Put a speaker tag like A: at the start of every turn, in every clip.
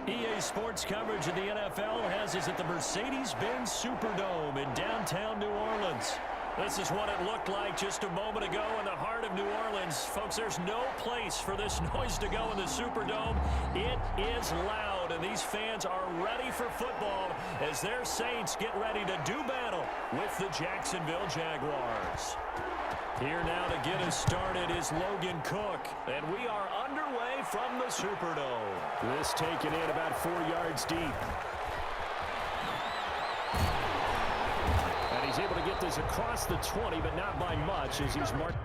A: EA Sports coverage of the NFL has us at the Mercedes-Benz Superdome in downtown New Orleans. This is what it looked like just a moment ago in the heart of New Orleans. Folks, there's no place for this noise to go in the Superdome. It is loud, and these fans are ready for football as their Saints get ready to do battle with the Jacksonville Jaguars. Here now to get us started is Logan Cook, and we are underway from the Superdome. This taken in about 4 yards deep. And he's able to get this across the 20, but not by much as he's marked.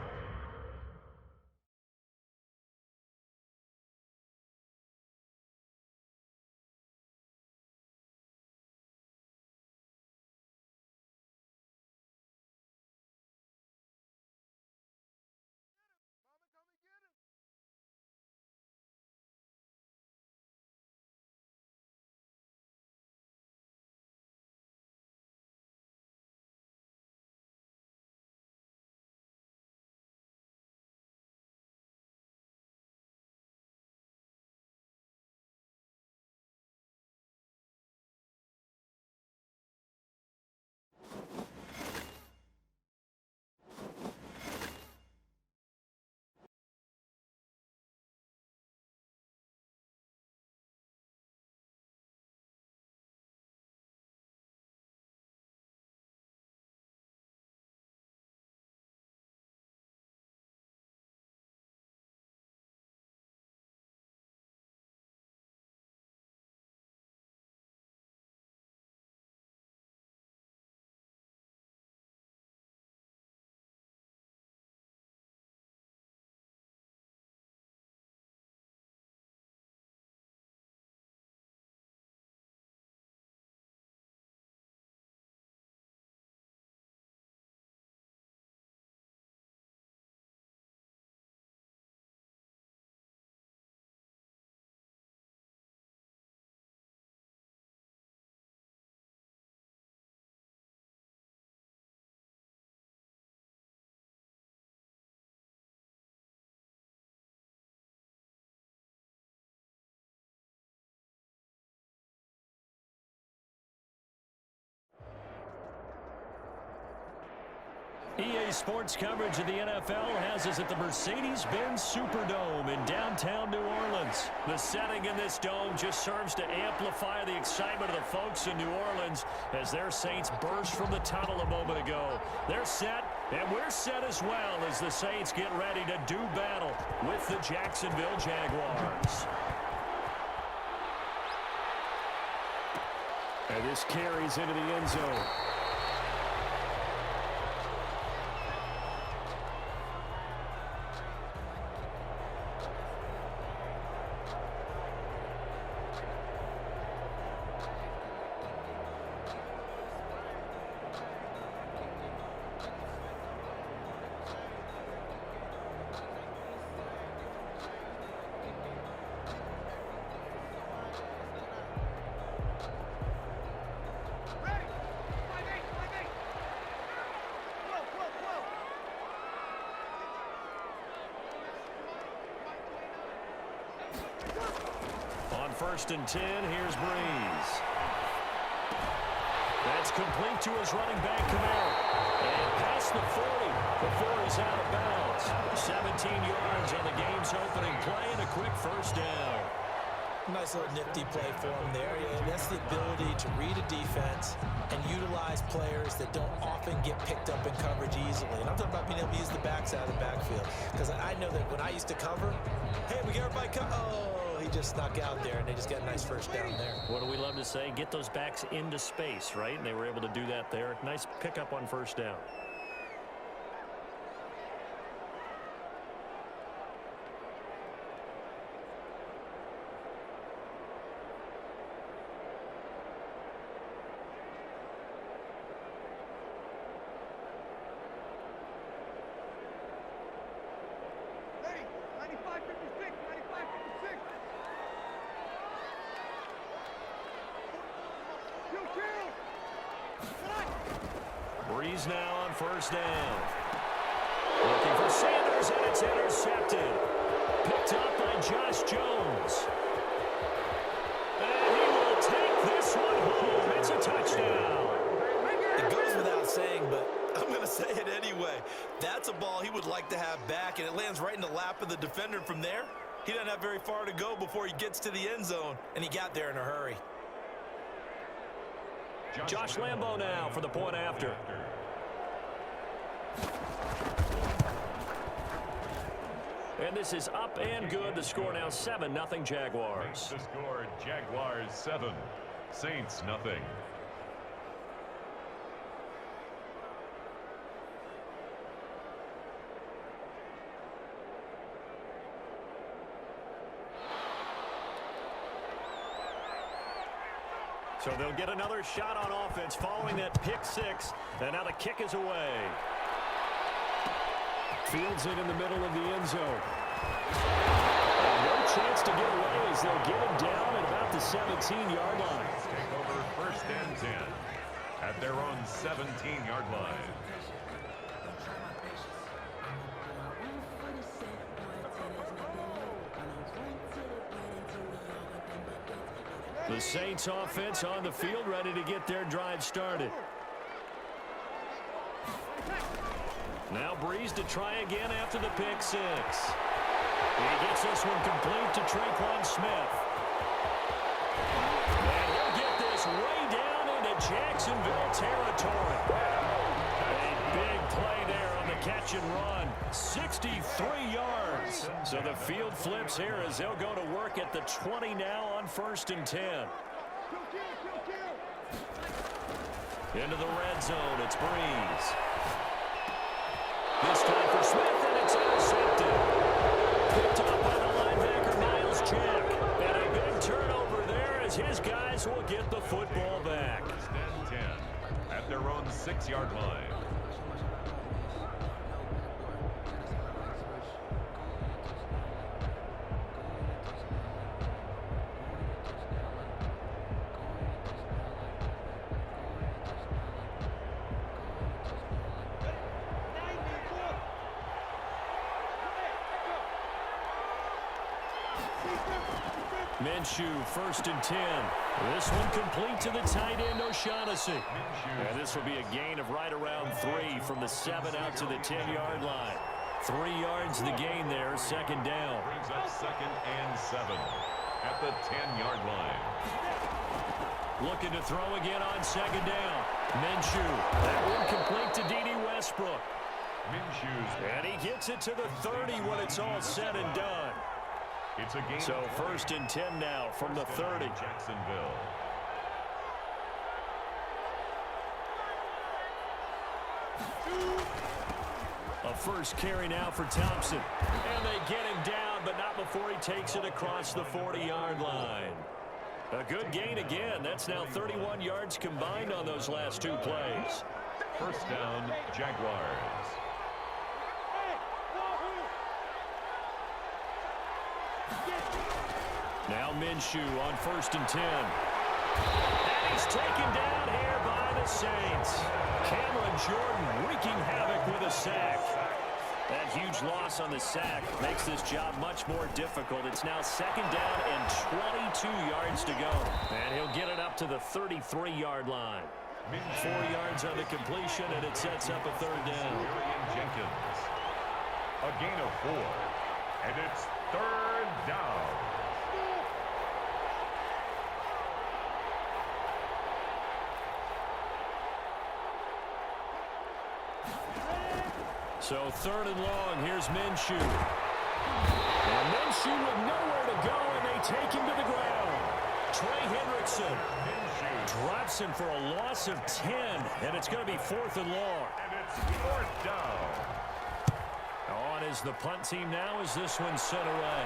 A: EA Sports coverage of the NFL has us at the Mercedes-Benz Superdome in downtown New Orleans. The setting in this dome just serves to amplify the excitement of the folks in New Orleans as their Saints burst from the tunnel a moment ago. They're set, and we're set as well as the Saints get ready to do battle with the Jacksonville Jaguars. And this carries into the end zone. First and 10, here's Breeze. That's complete to his running back, Kamara. And past the 40 before he's out of bounds. 17 yards on the game's opening play and a quick first down.
B: Nice little nifty play for him there. Yeah, that's the ability to read a defense and utilize players that don't often get picked up in coverage easily. And I'm talking about being able to use the backs out of the backfield. Because I know that when I used to cover, hey, we get everybody cover. Oh, he just snuck out there, and they just got a nice first down there.
A: What do we love to say? Get those backs into space, right? And they were able to do that there. Nice pickup on first down. Breeze now on first down. Looking for Sanders, and it's intercepted. Picked up by Josh Jones. And touchdown.
B: It goes without saying, but I'm going to say it anyway. That's a ball he would like to have back, and it lands right in the lap of the defender. From there, he doesn't have very far to go before he gets to the end zone, and he got there in a hurry.
A: Josh Lambo now for the point after. And this is up and good. The score now 7-0 Jaguars.
C: The score, Jaguars 7, Saints nothing.
A: So they'll get another shot on offense following that pick six. And now the kick is away. Fields it in the middle of the end zone. And no chance to get away as they'll get him down at about the 17-yard line.
C: Take over first and 10 at their own 17-yard line.
A: The Saints offense on the field, ready to get their drive started. Now Breeze to try again after the pick six. He gets this one complete to Traquan Smith. And he'll get this way down into Jacksonville territory. A big play there on the catch and run. 63 yards. So the field flips here as they'll go to work at the 20 now on 1st and 10. Into the red zone, it's Breeze. This time for Smith, and it's intercepted. Picked up by the linebacker, Miles Jack. And a big turnover there as his guys will get the football back.
C: 10 at their own 6-yard line.
A: Minshew, 1st and 10. This one complete to the tight end, O'Shaughnessy. And this will be a gain of right around 3 from the 7 out to the 10-yard line. 3 yards the gain there, 2nd down.
C: Brings up 2nd and 7 at the 10-yard line.
A: Looking to throw again on 2nd down. Minshew, that one complete to D.D. Westbrook. And he gets it to the 30 when it's all said and done.
C: It's a game.
A: So 1st and 10 now from the 30.
C: Jacksonville.
A: A first carry now for Thompson. And they get him down, but not before he takes it across the 40-yard line. A good gain again. That's now 31 yards combined on those last 2 plays.
C: First down, Jaguars.
A: Now Minshew on 1st and 10. And he's taken down here by the Saints. Cameron Jordan wreaking havoc with a sack. That huge loss on the sack makes this job much more difficult. It's now 2nd down and 22 yards to go. And he'll get it up to the 33-yard line. 4 yards on the completion, and it sets up a 3rd down.
C: Jenkins. A gain of 4. And it's 3rd down.
A: So 3rd and long, here's Minshew. And Minshew with nowhere to go, and they take him to the ground. Trey Hendrickson drops him for a loss of 10, and it's going to be 4th and long.
C: And it's 4th down.
A: On is the punt team now as this one's sent away.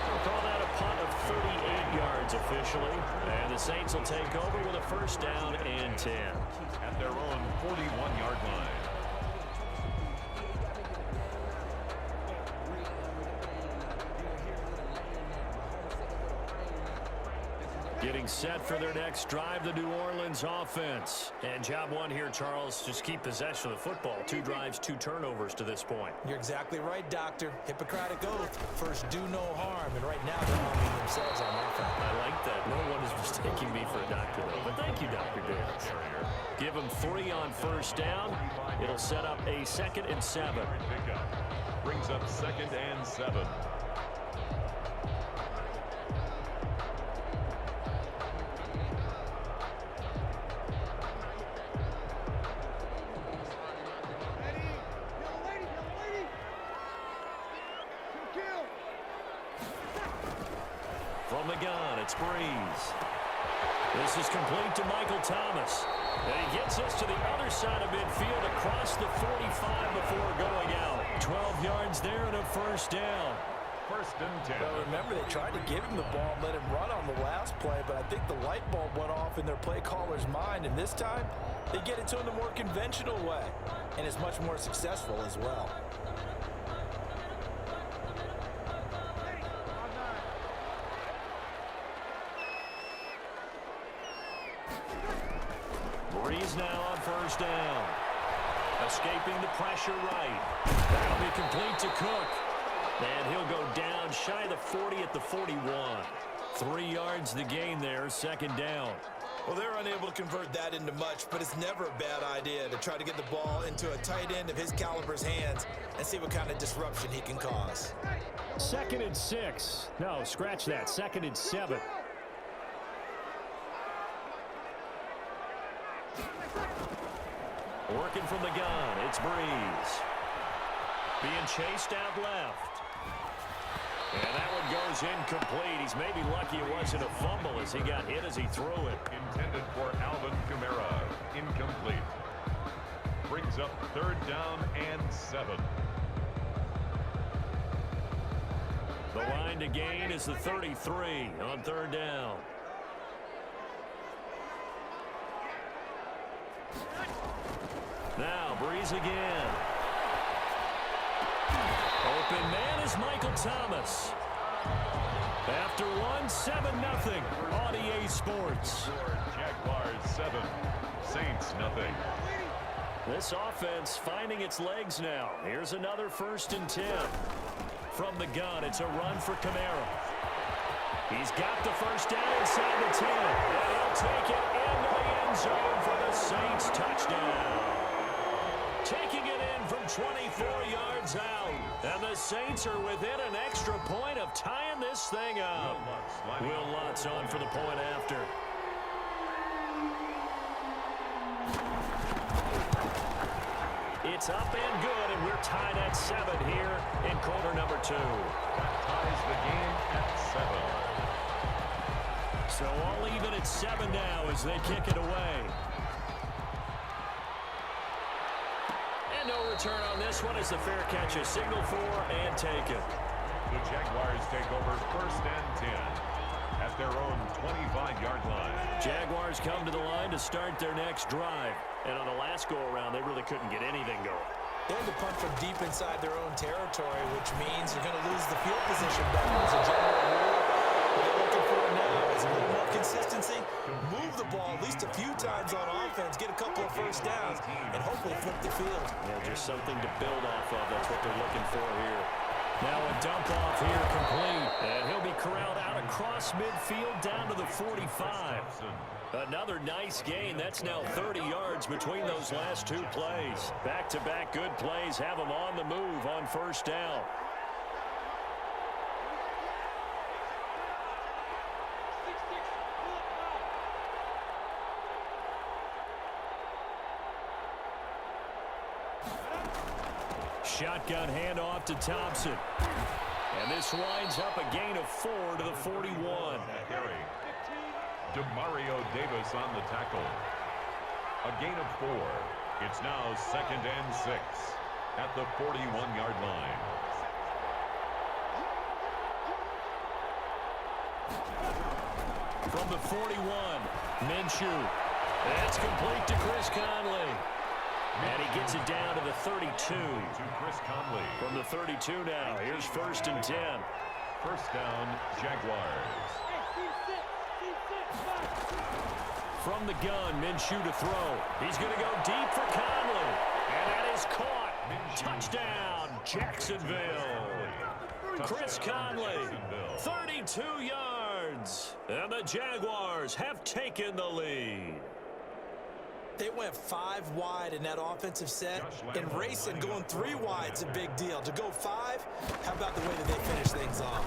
A: We'll call that a punt of 38 yards officially. And the Saints will take over with a 1st down and 10.
C: At their own 41-yard line.
A: Getting set for their next drive, the New Orleans offense. And job one here, Charles, just keep possession of the football. 2 drives, 2 turnovers to this point.
B: You're exactly right, Doctor. Hippocratic oath. First, do no harm. And right now, they're harming themselves on offense.
A: I like that. No one is mistaking me for a doctor, though. But thank you, Dr. Dance. Give them 3 on first down. It'll set up a 2nd and 7.
C: Brings up 2nd and 7.
A: From the gun, it's Breeze. This is complete to Michael Thomas. And he gets us to the other side of midfield across the 45 before going out. 12 yards there and a first down.
C: 1st and 10.
B: Well, remember, they tried to give him the ball and let him run on the last play, but I think the light bulb went off in their play caller's mind, and this time they get it to him the more conventional way, and it's much more successful as well.
A: Breeze now on first down. Escaping the pressure right. That'll be complete to Cook. And he'll go down shy of the 40 at the 41. 3 yards the gain there, 2nd down.
B: Well, they're unable to convert that into much, but it's never a bad idea to try to get the ball into a tight end of his caliber's hands and see what kind of disruption he can cause.
A: 2nd and 6. No, scratch that. 2nd and 7. Working from the gun, it's Breeze. Being chased out left. And that one goes incomplete. He's maybe lucky it wasn't a fumble as he got hit as he threw it.
C: Intended for Alvin Kamara. Incomplete. Brings up 3rd down and 7.
A: The line to gain is the 33 on 3rd down. Now Breeze again. Open man is Michael Thomas. After 7-0 on EA Sports.
C: Jaguars 7, Saints nothing.
A: This offense finding its legs now. Here's another 1st and 10. From the gun, it's a run for Kamara. He's got the first down inside the 10. And he'll take it into the end zone for the Saints touchdown. Taking it in from 24 yards out. And the Saints are within an extra point of tying this thing up. Will Lutz on for the point after. It's up and good, and we're tied at 7 here in quarter number 2.
C: That ties the game at 7.
A: So all even at 7 now as they kick it away. And no return on this one as the fair catch is signaled for and taken.
C: The Jaguars take over 1st and 10 at their own 25-yard line.
A: Jaguars come to the line to start their next drive. And on the last go-around, they really couldn't get anything going.
B: They had to punt from deep inside their own territory, which means you're going to lose the field position battle as a general rule. What they're looking for now is a little more consistency, move the ball at least a few times on offense, get a couple of first downs, and hopefully flip the field.
A: Yeah, just something to build off of. That's what they're looking for here. Now a dump off here complete. And he'll be corralled out across midfield down to the 45. Another nice gain. That's now 30 yards between those last 2 plays. Back-to-back good plays have them on the move on first down. Shotgun handoff to Thompson. And this winds up a gain of 4 to the 41.
C: DeMario Davis on the tackle. A gain of 4. It's now 2nd and 6 at the 41-yard line.
A: From the 41, Minshew. That's complete to Chris Conley. And he gets it down to the 32.
C: To Chris Conley.
A: From the 32 now, here's 1st and 10.
C: First down, Jaguars.
A: from the gun. Minshew to throw. He's going to go deep for Conley. And that is caught. Touchdown, Jacksonville. Chris Conley, 32 yards. And the Jaguars have taken the lead.
B: They went 5 wide in that offensive set, and racing going 3 wide is a big deal. To go 5, how about the way that they finish things off?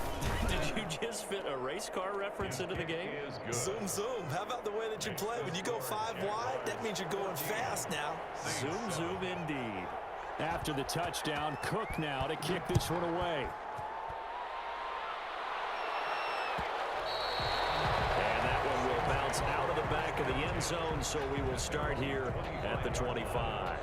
A: Did you just fit a race car reference into the game?
B: Zoom, zoom. How about the way that you play? When you go 5 wide, that means you're going fast now.
A: Zoom, zoom indeed. After the touchdown, Cook now to kick this one away. Out of the back of the end zone, so we will start here at the 25.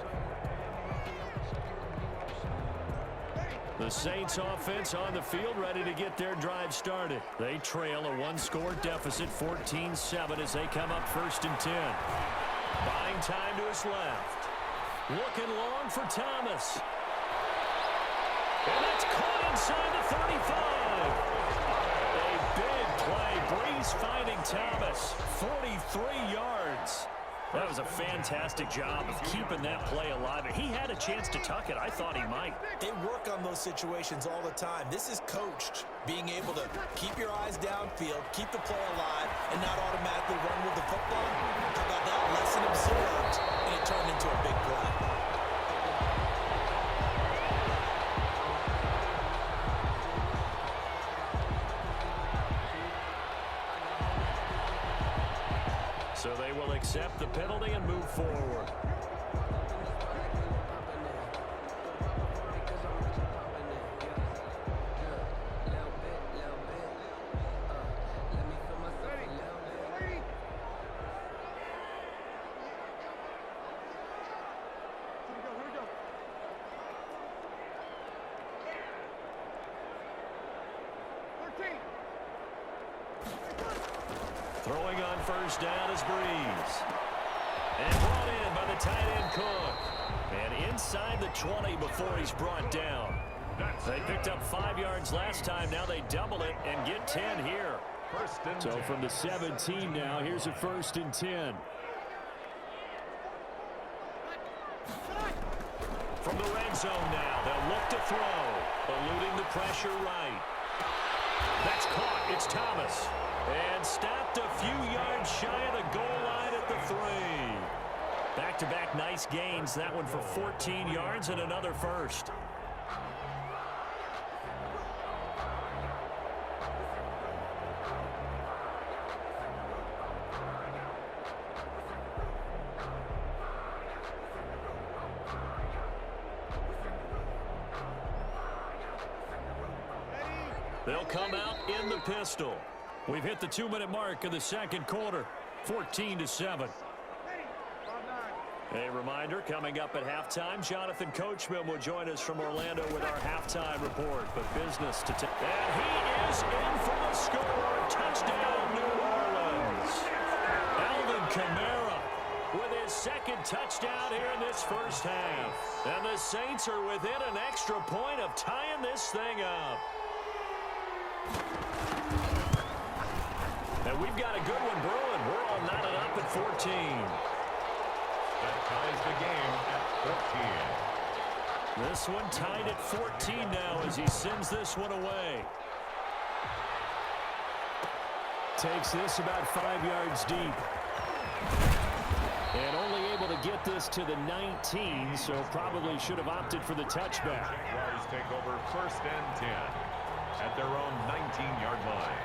A: The Saints offense on the field, ready to get their drive started. They trail a 1-score deficit, 14-7, as they come up 1st and 10. Buying time to his left. Looking long for Thomas. And that's caught inside the 35. Play. Breeze finding Thomas. 43 yards. That was a fantastic job of keeping that play alive. He had a chance to tuck it. I thought he might.
B: They work on those situations all the time. This is coached. Being able to keep your eyes downfield, keep the play alive, and not automatically run with the football. How about that? Lesson observed, and it turned into a big play.
A: So they will accept the penalty and move forward. Throwing on first down is Breeze. And brought in by the tight end Cook. And inside the 20 before he's brought down. They picked up 5 yards last time. Now they double it and get 10 here. So from the 17 now, here's a 1st and 10. From the red zone now, they'll look to throw. Eluding the pressure right. That's caught. It's Thomas. And stopped a few yards shy of the goal line at the 3. Back-to-back nice gains. That one for 14 yards and another first. They'll come out in the pistol. We've hit the 2-minute mark of the second quarter, 14-7. A reminder, coming up at halftime, Jonathan Coachman will join us from Orlando with our halftime report. But business to take. And he is in for the score. Touchdown, New Orleans. Alvin Kamara with his second touchdown here in this first half. And the Saints are within an extra point of tying this thing up. And we've got a good one brewing. We're all knotted up at 14.
C: That ties the game at 14.
A: This one tied at 14 now as he sends this one away. Takes this about 5 yards deep. And only able to get this to the 19, so probably should have opted for the touchback.
C: Jaguars take over 1st and 10 at their own 19-yard line.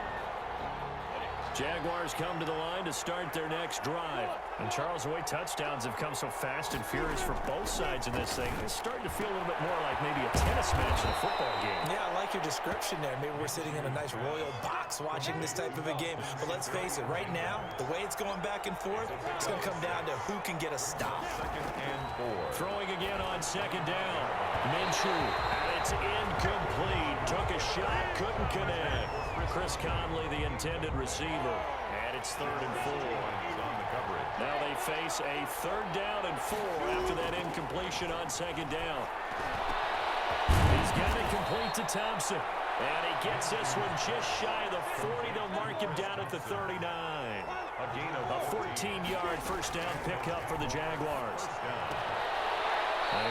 A: Jaguars come to the line to start their next drive. And Charles, the way touchdowns have come so fast and furious for both sides in this thing, it's starting to feel a little bit more like maybe a tennis match in a football game.
B: Yeah, I like your description there. Maybe we're sitting in a nice royal box watching this type of a game. But let's face it, right now, the way it's going back and forth, it's going to come down to who can get a stop.
C: 2nd and 4.
A: Throwing again on 2nd down. Minshew, and it's incomplete. Took a shot, couldn't connect. Chris Conley, the intended receiver. And it's 3rd and 4.
C: On the coverage.
A: Now they face a 3rd down and 4 after that incompletion on 2nd down. He's got it complete to Thompson. And he gets this one just shy of the 40. They'll mark him down at the 39.
C: A gain of
A: A 14 18-yard first down pickup for the Jaguars.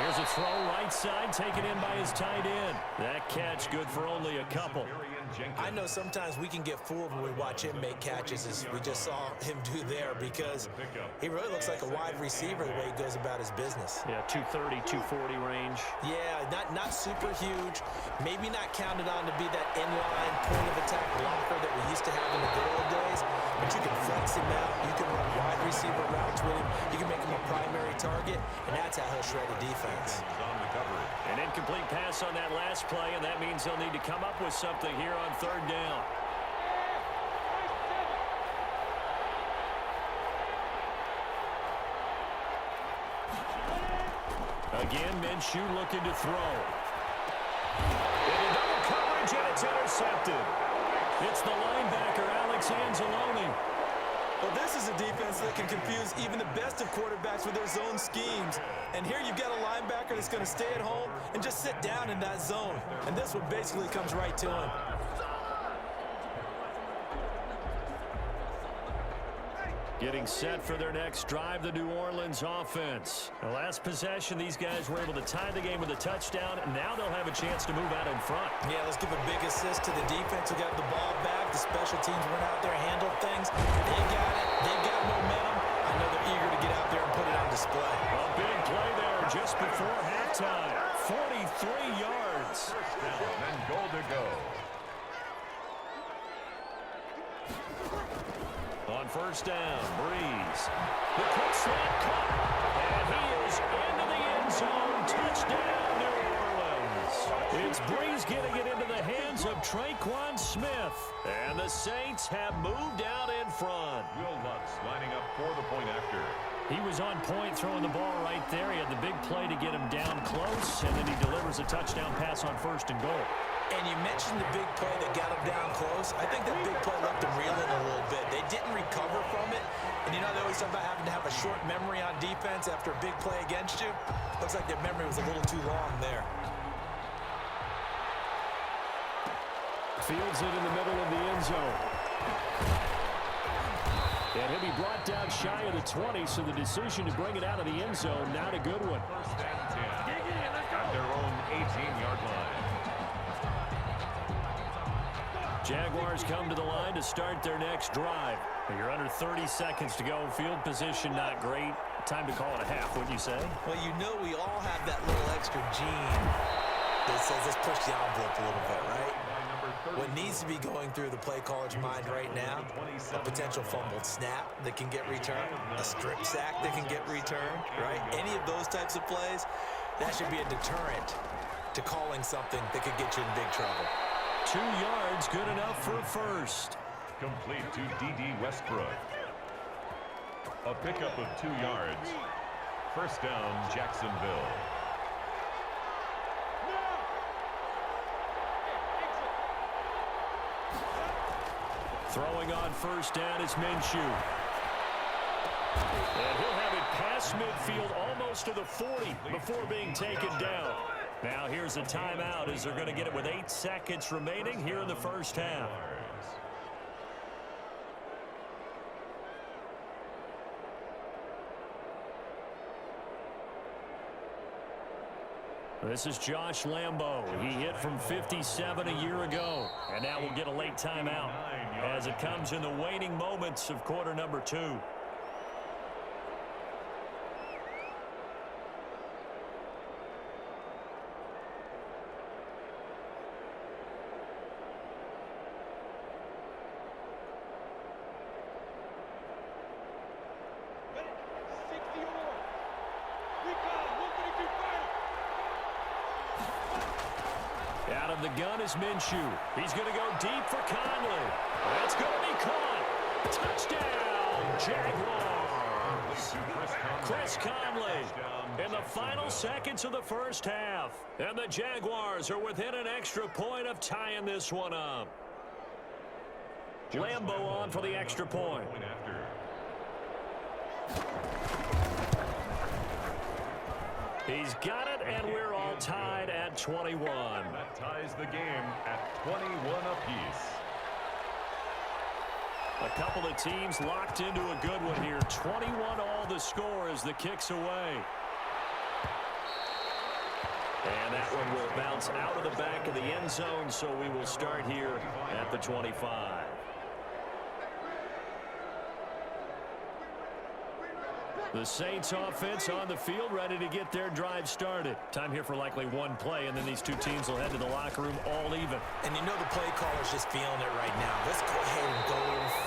A: Here's a throw right side taken in by his tight end. That catch good for only a couple.
B: I know sometimes we can get fooled when we watch him make catches, as we just saw him do there, because he really looks like a wide receiver the way he goes about his business.
A: Yeah, 230, 240 range.
B: Yeah, not super huge. Maybe not counted on to be that inline point of attack blocker that we used to have in the good old days, but you can flex him out. You can run wide receiver routes with him. You can make him a primary target, and that's how he'll shred a defense.
A: An incomplete pass on that last play, and that means they'll need to come up with something here on third down. Again, Minshew looking to throw. Into double coverage, and it's intercepted. It's the linebacker, Alex Anzalone.
D: Well, this is a defense that can confuse even the best of quarterbacks with their zone schemes. And here you've got a linebacker that's going to stay at home and just sit down in that zone. And this one basically comes right to him.
A: Getting set for their next drive, the New Orleans offense. The last possession, these guys were able to tie the game with a touchdown, and now they'll have a chance to move out in front.
B: Yeah, let's give a big assist to the defense who got the ball back. The special teams went out there, handled things. They got it. They've got momentum. I know they're eager to get out there and put it on display.
A: A big play there just before halftime. 43 yards.
C: First down and goal to go.
A: On first down, Breeze. The quick slant cut. And he is into the end zone. Touchdown, New Orleans. It's Breeze getting it into the hands of Traquan Smith. And the Saints have moved out in front.
C: Will Lutz lining up for the point after.
A: He was on point throwing the ball right there. He had the big play to get him down close, and then he delivers a touchdown pass on first and goal.
B: And you mentioned the big play that got him down close. I think that big play left him reeling a little bit. They didn't recover from it. And you know, they always talk about having to have a short memory on defense after a big play against you. Looks like their memory was a little too long there.
A: Fields it in the middle of the end zone. And he'll be brought down shy of the 20, so the decision to bring it out of the end zone, not a good one.
C: First and 10 at their own 18-yard line.
A: Jaguars come to the line to start their next drive. You're under 30 seconds to go. Field position not great. Time to call it a half, wouldn't you say?
B: Well, you know we all have that little extra gene that says let's push the envelope a little bit, right? What needs to be going through the play caller's mind right now, a potential fumbled snap that can get returned, a strip sack that can get returned, right? Any of those types of plays, that should be a deterrent to calling something that could get you in big trouble.
A: 2 yards, good enough for a first.
C: Complete to D.D. Westbrook. A pickup of 2 yards. First down, Jacksonville.
A: Throwing on first down is Minshew. And he'll have it past midfield almost to the 40 before being taken down. Now here's a timeout as they're going to get it with 8 seconds remaining here in the first half. This is Josh Lambo. He hit from 57 a year ago. And now we'll get a late timeout as it comes in the waning moments of quarter number 2. Out of the gun is Minshew. He's going to go deep for Conley. That's going to be caught. Touchdown, Jaguars. Chris Conley in the final seconds of the first half. And the Jaguars are within an extra point of tying this one up. Lambo on for the extra point. He's got it, and we're all tied at 21.
C: That ties the game at 21 apiece.
A: A couple of teams locked into a good one here. 21 all the score as the kick's away. And that one will bounce out of the back of the end zone, so we will start here at the 25. The Saints offense on the field, ready to get their drive started. Time here for likely one play, and then these two teams will head to the locker room all even.
B: And you know the play caller's just feeling it right now. Let's go ahead and go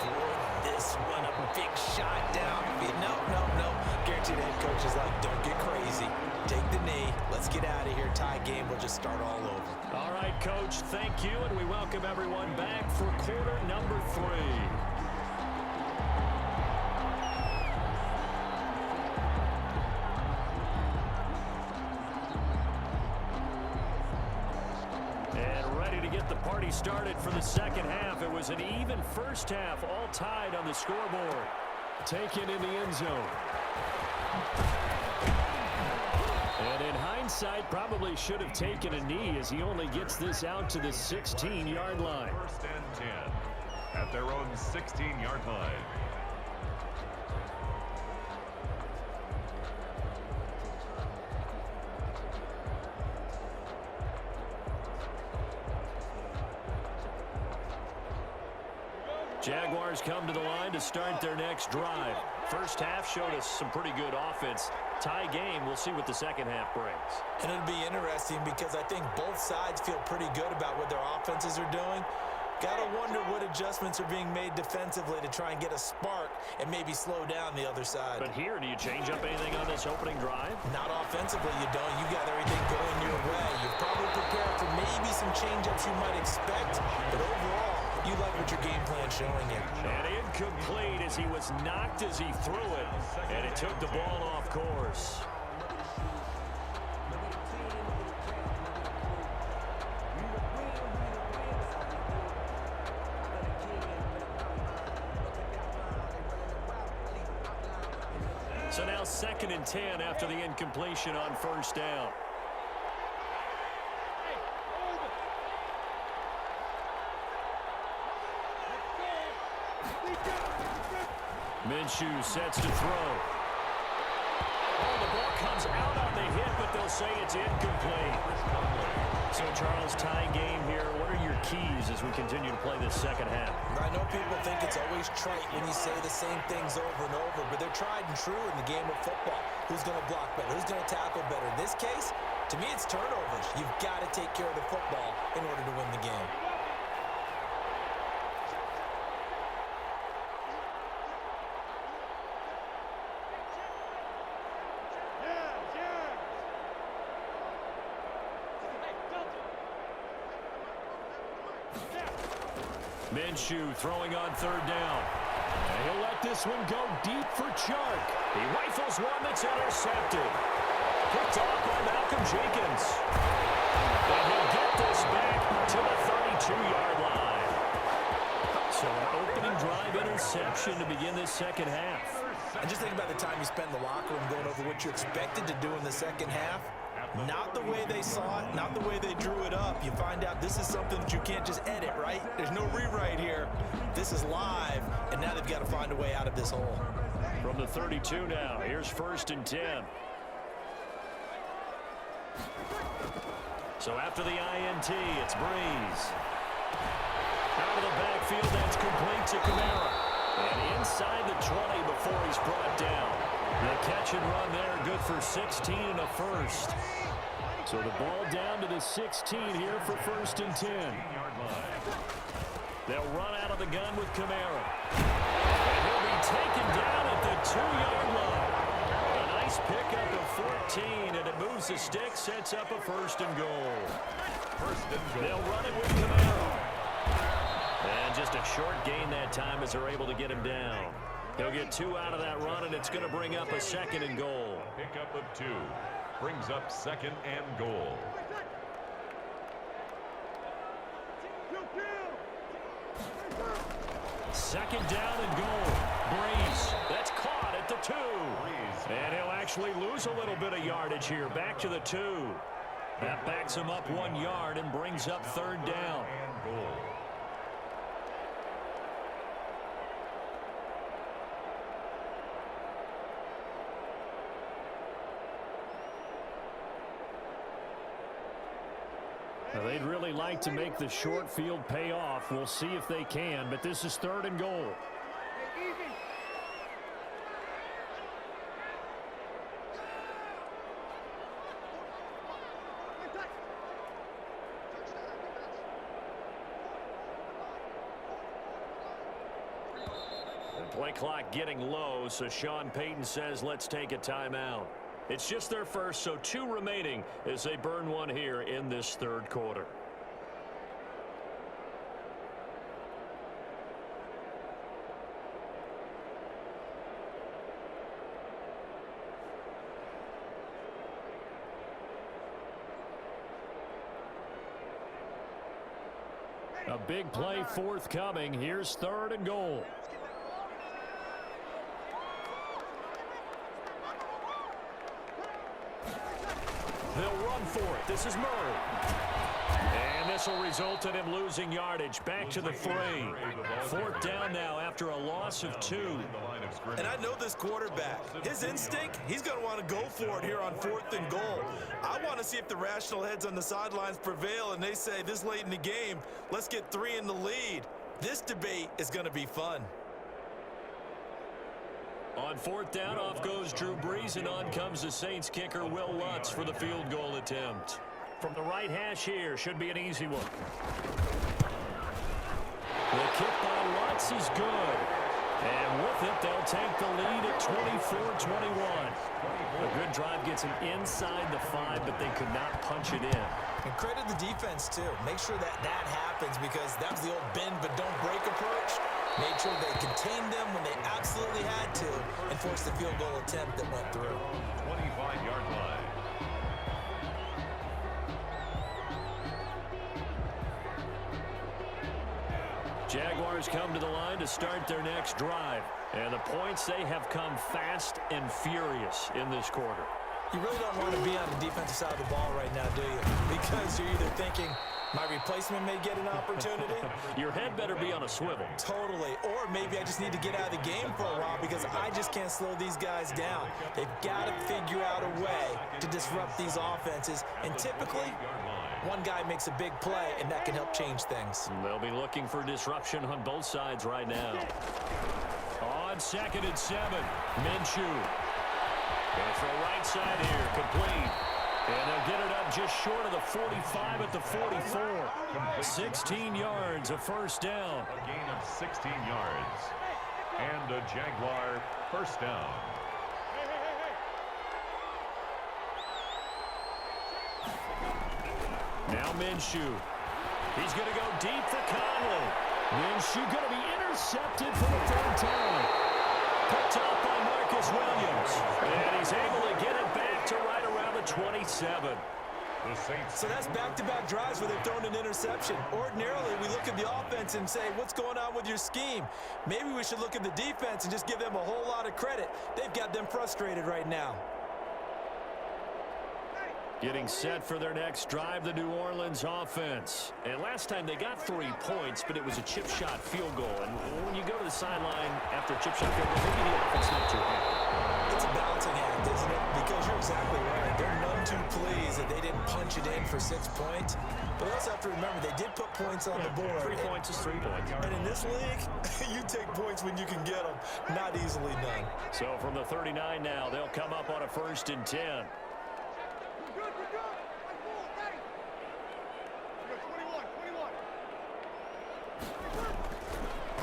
B: for this one. A big shot down. No. Guaranteed head coach is like, don't get crazy. Take the knee. Let's get out of here. Tie game. We'll just start all over.
A: All right, Coach, thank you, and we welcome everyone back for quarter number 3. The party started for the second half. It was an even first half, all tied on the scoreboard. Taken in the end zone. And in hindsight, probably should have taken a knee as he only gets this out to the 16-yard line.
C: First and 10 at their own 16-yard line.
A: Jaguars come to the line to start their next drive. First half showed us some pretty good offense. Tie game, we'll see what the second half brings.
B: And it'll be interesting because I think both sides feel pretty good about what their offenses are doing. Gotta wonder what adjustments are being made defensively to try and get a spark and maybe slow down the other side.
A: But here, do you change up anything on this opening drive?
B: Not offensively, you don't. You got everything going your way. You're probably prepared for maybe some change-ups you might expect, but overall, you like what your game plan's showing you.
A: And incomplete as he was knocked as he threw it, and it took the ball off course. So now 2nd and 10 after the incompletion on first down. Minshew sets to throw. Oh, the ball comes out on the hit, but they'll say it's incomplete. So, Charles, tie game here. What are your keys as we continue to play this second half?
B: I know people think it's always trite when you say the same things over and over, but they're tried and true in the game of football. Who's going to block better? Who's going to tackle better? In this case, to me, it's turnovers. You've got to take care of the football in order to win the game.
A: Minshew throwing on 3rd down. And he'll let this one go deep for Chark. He rifles one that's intercepted. Picked off by Malcolm Jenkins. And he'll get this back to the 32-yard line. So an opening drive interception to begin this second half.
B: And just think about the time you spend in the locker room going over what you expected to do in the second half. Not the way they saw it, not the way they drew it up. You find out this is something that you can't just edit, right? There's no rewrite here. This is live, and now they've got to find a way out of this hole.
A: From the 32 now, here's 1st and 10. So after the INT, it's Breeze. Out of the backfield, that's complete to Kamara. And inside the 20 before he's brought down. The catch and run there, good for 16 and a first. So the ball down to the 16 here for 1st and 10. They'll run out of the gun with Kamara. And he'll be taken down at the 2-yard line. A nice pickup of 14, and it moves the stick, sets up a 1st and goal. They'll run it with Kamara. And just a short gain that time as they're able to get him down. He'll get 2 out of that run, and it's going to bring up a 2nd and goal.
C: Pickup of 2 brings up 2nd and goal.
A: Second down and goal. Breeze. That's caught at the 2. And he'll actually lose a little bit of yardage here. Back to the 2. That backs him up 1 yard and brings up 3rd down. Now, they'd really like to make the short field pay off. We'll see if they can, but this is 3rd and goal. The play clock getting low, so Sean Payton says let's take a timeout. It's just their first, so 2 remaining as they burn one here in this 3rd quarter. A big play forthcoming. Here's 3rd and goal. They'll run for it. This is Murray. And this will result in him losing yardage. Back to the 3. 4th down now after a loss of 2.
D: And I know this quarterback. His instinct, he's going to want to go for it here on 4th and goal. I want to see if the rational heads on the sidelines prevail and they say this late in the game, let's get 3 in the lead. This debate is going to be fun.
A: On 4th down, off goes Drew Brees, and on comes the Saints kicker, Will Lutz, for the field goal attempt. From the right hash here, should be an easy one. The kick by Lutz is good. And with it, they'll take the lead at 24-21. A good drive gets them inside the 5, but they could not punch it in.
B: And credit the defense, too. Make sure that happens, because that was the old bend but don't break approach. Made sure they contained them when they absolutely had to and forced the field goal attempt that went through.
C: 25-yard line.
A: Jaguars come to the line to start their next drive. And the points, they have come fast and furious in this quarter.
B: You really don't want to be on the defensive side of the ball right now, do you? Because you're either thinking, my replacement may get an opportunity.
A: Your head better be on a swivel.
B: Totally. Or maybe I just need to get out of the game for a while because I just can't slow these guys down. They've got to figure out a way to disrupt these offenses. And typically, one guy makes a big play, and that can help change things.
A: They'll be looking for disruption on both sides right now. On 2nd and 7, Minshew. Going to throw right side here, complete. And they'll get it up just short of the 45 at the 44. 16 yards, a 1st down.
C: A gain of 16 yards. And a Jaguar 1st down.
A: Now Minshew. He's going to go deep for Conley. Minshew going to be intercepted for the 3rd time. Picked off by Marcus Williams. And he's able to get it back to right around the 27.
D: So that's back-to-back drives where they've thrown an interception. Ordinarily, we look at the offense and say, what's going on with your scheme? Maybe we should look at the defense and just give them a whole lot of credit. They've got them frustrated right now.
A: Getting set for their next drive, the New Orleans offense. And last time they got 3 points, but it was a chip shot field goal. And when you go to the sideline after a chip shot field goal, maybe the offense not too happy.
B: It's a balancing act, isn't it? Because you're exactly right. They're none too pleased that they didn't punch it in for 6 points. But we also have to remember they did put points on the board.
A: 3 points is 3 points.
D: And in this league, you take points when you can get them. Not easily done.
A: So from the 39 now, they'll come up on a 1st and 10.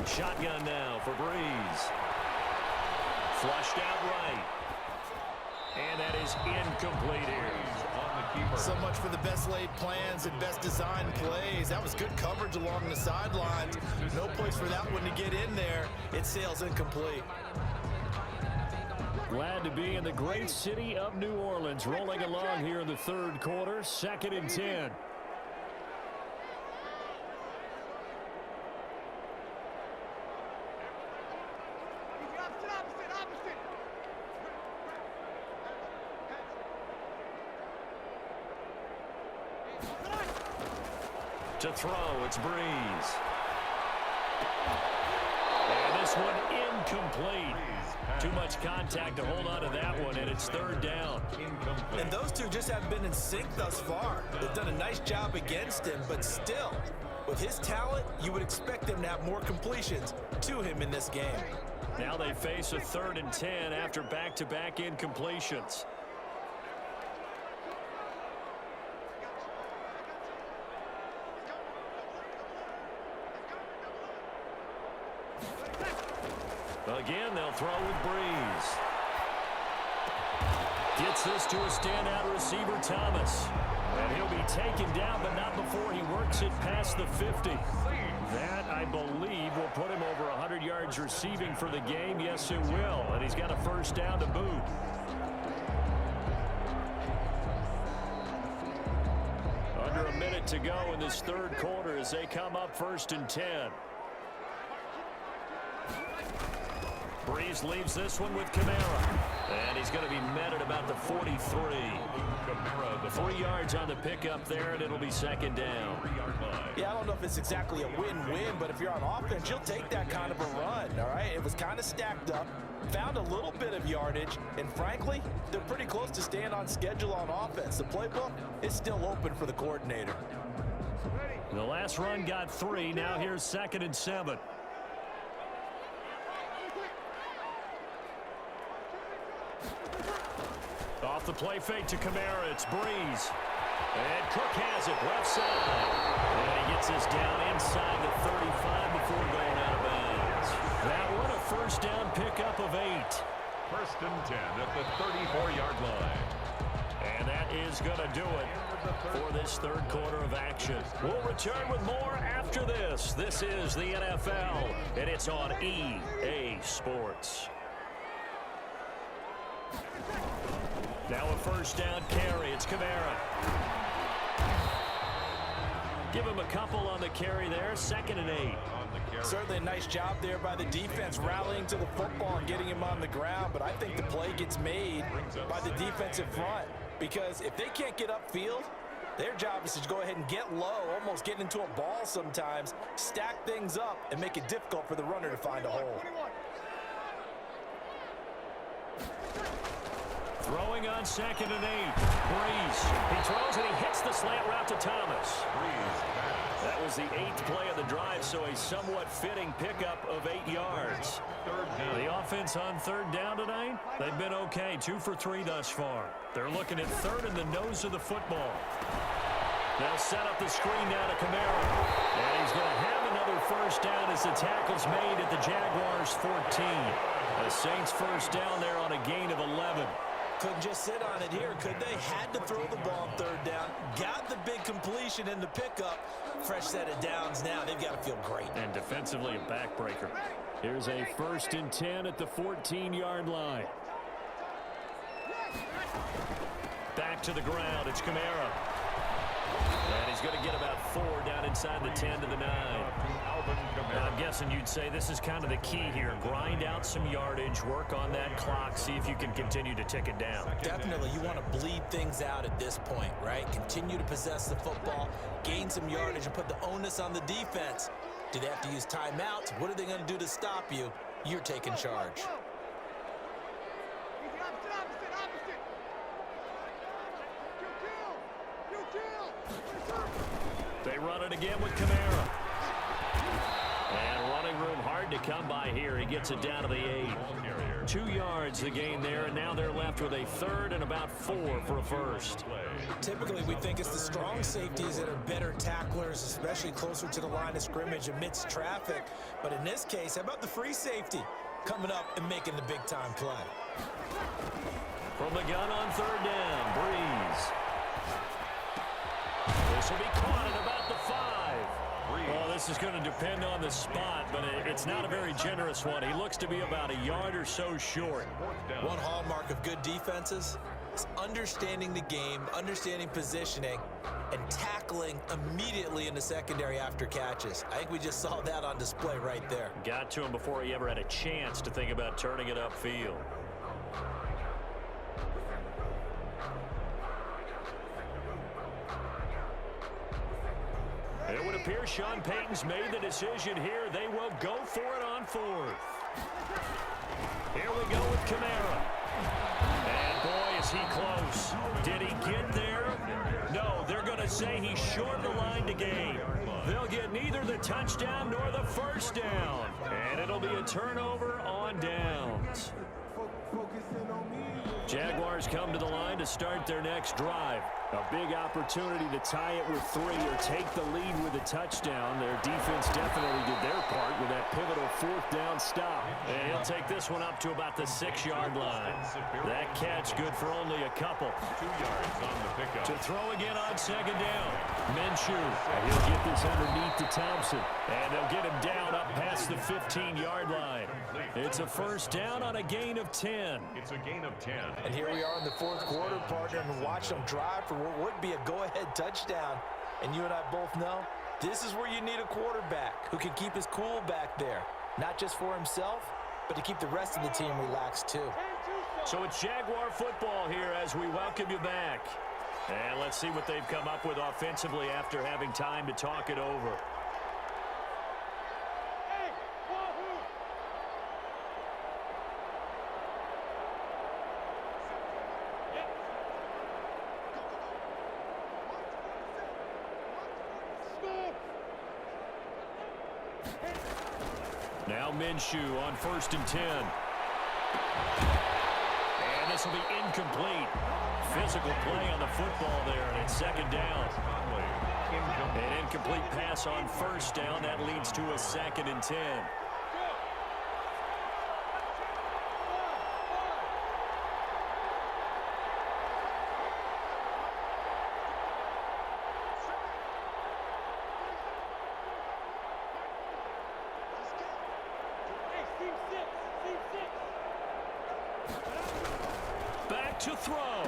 A: Shotgun now for Brees. Flushed out right. And that is incomplete here.
D: So much for the best laid plans and best designed plays. That was good coverage along the sidelines. No place for that one to get in there. It sails incomplete.
A: Glad to be in the great city of New Orleans, rolling along here in the 3rd quarter. 2nd and 10. To throw, it's Brees. And this one incomplete. Too much contact to hold on to that one, and it's third down.
B: And those two just haven't been in sync thus far. They've done a nice job against him, but still, with his talent, you would expect them to have more completions to him in this game.
A: Now they face a 3rd and 10 after back-to-back incompletions. Again, they'll throw with Breeze. Gets this to a standout receiver, Thomas. And he'll be taken down, but not before he works it past the 50. That, I believe, will put him over 100 yards receiving for the game. Yes, it will. And he's got a first down to boot. Under a minute to go in this third quarter as they come up 1st and 10. Breeze leaves this one with Kamara. And he's going to be met at about the 43. Kamara, the 3 yards on the pickup there, and it'll be 2nd down.
B: Yeah, I don't know if it's exactly a win-win, but if you're on offense, you'll take that kind of a run, all right? It was kind of stacked up, found a little bit of yardage, and frankly, they're pretty close to staying on schedule on offense. The playbook is still open for the coordinator.
A: The last run got 3. Now here's 2nd and 7. Off the play fake to Kamara, it's Breeze. And Cook has it, left side. And he gets this down inside the 35 before going out of bounds. That one a first down pickup of 8.
C: 1st and 10 at the 34-yard line.
A: And that is going to do it for this third quarter of action. We'll return with more after this. This is the NFL, and it's on EA Sports. Now a first down carry. It's Kamara. Give him a couple on the carry there. 2nd and 8.
B: Certainly a nice job there by the defense rallying to the football and getting him on the ground, but I think the play gets made by the defensive front because if they can't get upfield, their job is to go ahead and get low, almost get into a ball sometimes, stack things up, and make it difficult for the runner to find a hole.
A: Throwing on 2nd and 8. Breeze. He throws and he hits the slant route to Thomas. That was the 8th play of the drive, so a somewhat fitting pickup of 8 yards. The offense on 3rd down tonight, they've been okay. 2 for 3 thus far. They're looking at 3rd in the nose of the football. They'll set up the screen down to Kamara. And he's going to have another first down as the tackle's made at the Jaguars' 14. The Saints first down there on a gain of 11.
B: Couldn't just sit on it here, could they? Had to throw the ball on 3rd down. Got the big completion in the pickup. Fresh set of downs now. They've got to feel great.
A: And defensively a backbreaker. Here's a 1st and 10 at the 14-yard line. Back to the ground. It's Kamara. And he's going to get about 4 down inside the 10 to the 9. Now, I'm guessing you'd say this is kind of the key here. Grind out some yardage, work on that clock, see if you can continue to tick it down.
B: Definitely. You want to bleed things out at this point, right? Continue to possess the football, gain some yardage, and put the onus on the defense. Do they have to use timeouts? What are they going to do to stop you? You're taking charge.
A: They run it again with Kamara. And running room hard to come by here. He gets it down to the 8. 2 yards the gain there, and now they're left with a 3rd and about 4 for a first.
B: Typically, we think it's the strong safeties that are better tacklers, especially closer to the line of scrimmage amidst traffic. But in this case, how about the free safety coming up and making the big-time play?
A: From the gun on 3rd down, Breeze. This will be caught at about the 5. Well, this is going to depend on the spot, but it's not a very generous one. He looks to be about a yard or so short.
B: One hallmark of good defenses is understanding the game, understanding positioning, and tackling immediately in the secondary after catches. I think we just saw that on display right there.
A: Got to him before he ever had a chance to think about turning it upfield. It would appear Sean Payton's made the decision here. They will go for it on 4th. Here we go with Kamara. And boy, is he close. Did he get there? No, they're going to say he's short the line to gain. They'll get neither the touchdown nor the first down. And it'll be a turnover on downs. Jaguars come to the line to start their next drive. A big opportunity to tie it with 3 or take the lead with a touchdown. Their defense definitely did their part with that pivotal 4th down stop. And he'll take this one up to about the 6-yard line. That catch good for only a couple.
C: 2 yards on the pickup.
A: To throw again on 2nd down. Minshew. He'll get this underneath to Thompson. And they'll get him down up past the 15-yard line. It's a first down on a gain of 10.
C: It's a gain of 10.
B: And here we are in the 4th quarter, partner, and watch them drive for what would be a go-ahead touchdown. And you and I both know this is where you need a quarterback who can keep his cool back there. Not just for himself, but to keep the rest of the team relaxed too.
A: So it's Jaguar football here as we welcome you back. And let's see what they've come up with offensively after having time to talk it over. Now Minshew on 1st and 10. And this will be incomplete. Physical play on the football there, and it's 2nd down. An incomplete pass on 1st down. That leads to a 2nd and 10. Back to throw.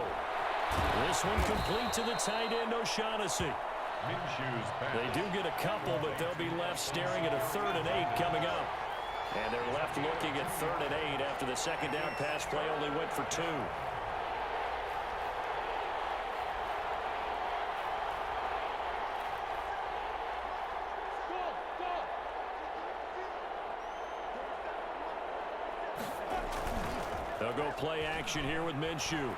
A: This one complete to the tight end, O'Shaughnessy. They do get a couple, but they'll be left staring at a 3rd and 8 coming up. And they're left looking at 3rd and 8 after the 2nd down pass play only went for 2. They'll go play action here with Minshew.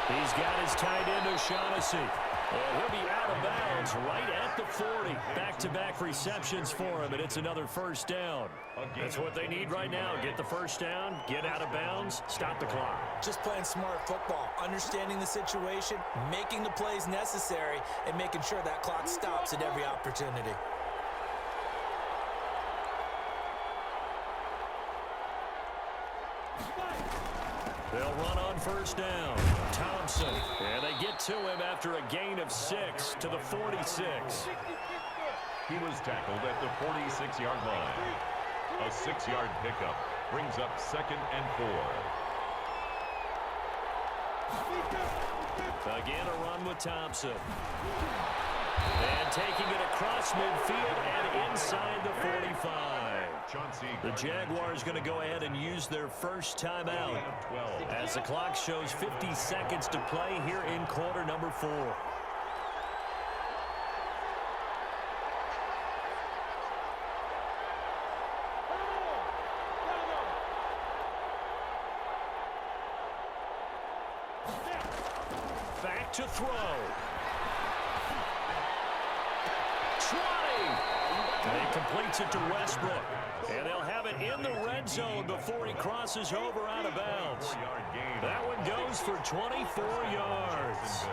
A: He's got his tight end, O'Shaughnessy. And he'll be out of bounds right at the 40. Back-to-back receptions for him, and it's another first down. That's what they need right now. Get the first down, get out of bounds, stop the clock.
B: Just playing smart football, understanding the situation, making the plays necessary, and making sure that clock stops at every opportunity.
A: They'll run on first down. Thompson. And they get to him after a gain of 6 to the 46.
C: He was tackled at the 46-yard line. A 6-yard pickup brings up 2nd and 4.
A: Again, a run with Thompson. And taking it across midfield and inside the 45. The Jaguars going to go ahead and use their first timeout as the clock shows 50 seconds to play here in quarter number 4. Back to throw. And he completes it to Westbrook. And they'll have it in the red zone before he crosses over out of bounds. That one goes for 24 yards.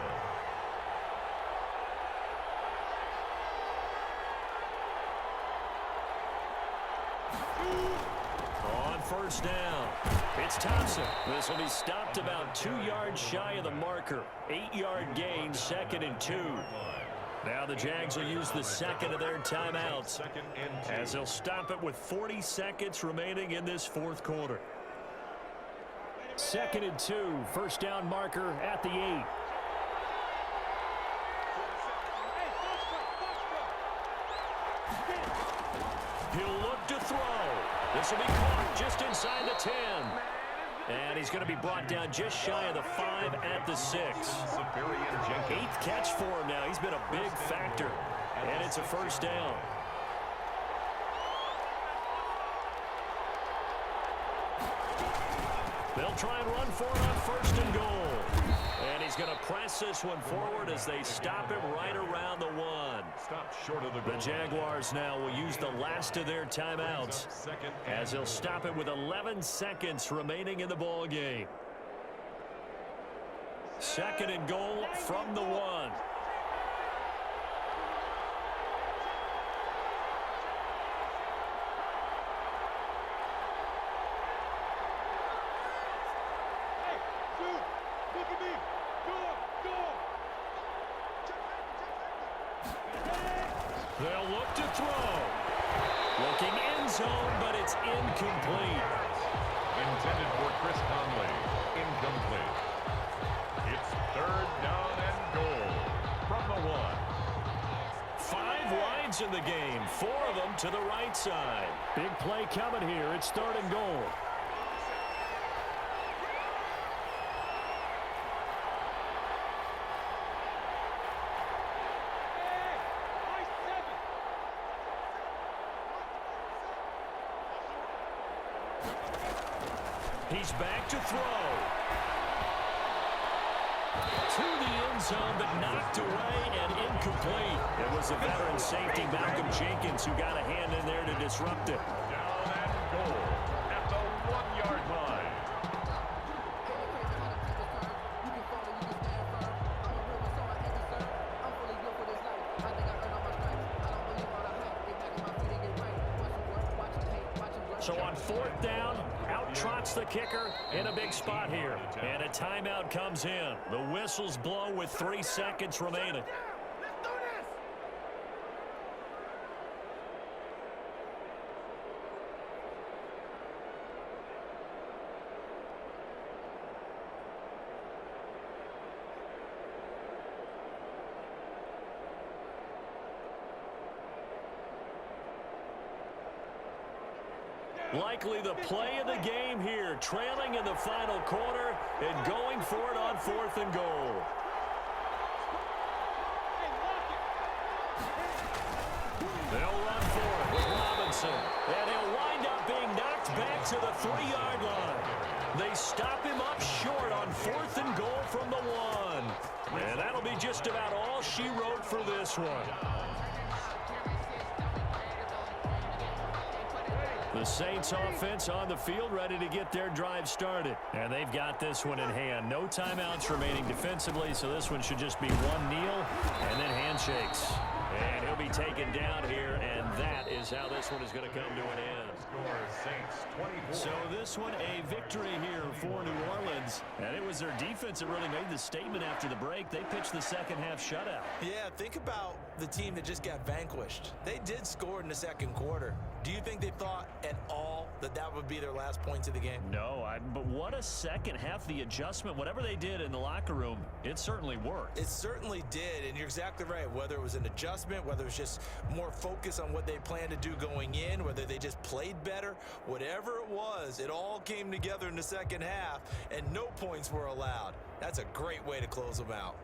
A: On first down, it's Thompson. This will be stopped about 2 yards shy of the marker. 8-yard gain, 2nd and 2. Now the Jags will use the second of their timeouts as they'll stop it with 40 seconds remaining in this 4th quarter. 2nd and 2, first down marker at the 8. He'll look to throw. This will be caught just inside the 10. And he's going to be brought down just shy of the 5 at the 6. 8th catch for him now. He's been a big factor. And it's a first down. They'll try and run for it on 1st and goal. And he's going to press this one forward as they stop him right around the 1.
C: Stop short of the
A: The Jaguars now will use the last of their timeouts as they'll stop it with 11 seconds remaining in the ball game. 2nd and goal from the 1. They'll look to throw. Looking end zone, but it's incomplete.
C: Intended for Chris Conley. Incomplete. It's 3rd down and goal from the 1.
A: 5 wides in the game, 4 of them to the right side. Big play coming here. It's 3rd and goal. He's back to throw. To the end zone, but knocked away and incomplete. It was a veteran safety, Malcolm Jenkins, who got a hand in there to disrupt it.
C: Down and goal at the 1-yard line.
A: So on 4th down, out trots the kicker in a big spot here. And a timeout comes in. The whistles blow with 3 seconds remaining. Likely the play of the game here, trailing in the final quarter and going for it on 4th and goal. They'll run for it with Robinson, and he'll wind up being knocked back to the 3-yard line. They stop him up short on 4th and goal from the 1. And that'll be just about all she wrote for this one. The Saints offense on the field ready to get their drive started. And they've got this one in hand. No timeouts remaining defensively, so this one should just be one kneel and then handshakes. And he'll be taken down here, and that is how this one is going to come to an end. So this one a victory here for New Orleans. And it was their defense that really made the statement after the break. They pitched the second half shutout.
B: Yeah, think about the team that just got vanquished. They did score in the 2nd quarter. Do you think they thought at all that that would be their last points of the game?
A: No, but what a second half. The adjustment, whatever they did in the locker room, it certainly worked.
B: It certainly did, and you're exactly right. Whether it was an adjustment, whether it was just more focus on what they planned to do going in, whether they just played better, whatever it was, it all came together in the second half, and no points were allowed. That's a great way to close them out.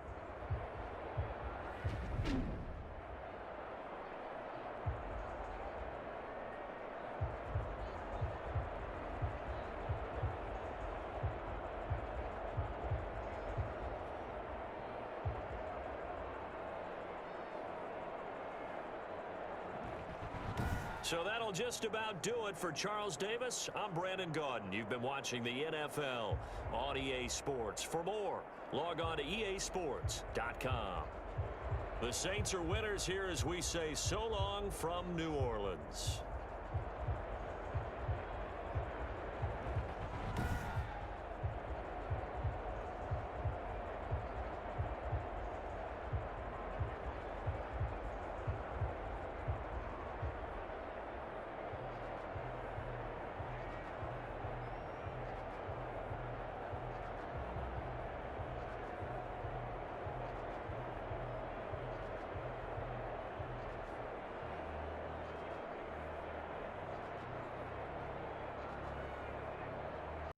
A: So that'll just about do it for Charles Davis. I'm Brandon Gaudin. You've been watching the NFL on EA Sports. For more, log on to easports.com. The Saints are winners here as we say so long from New Orleans.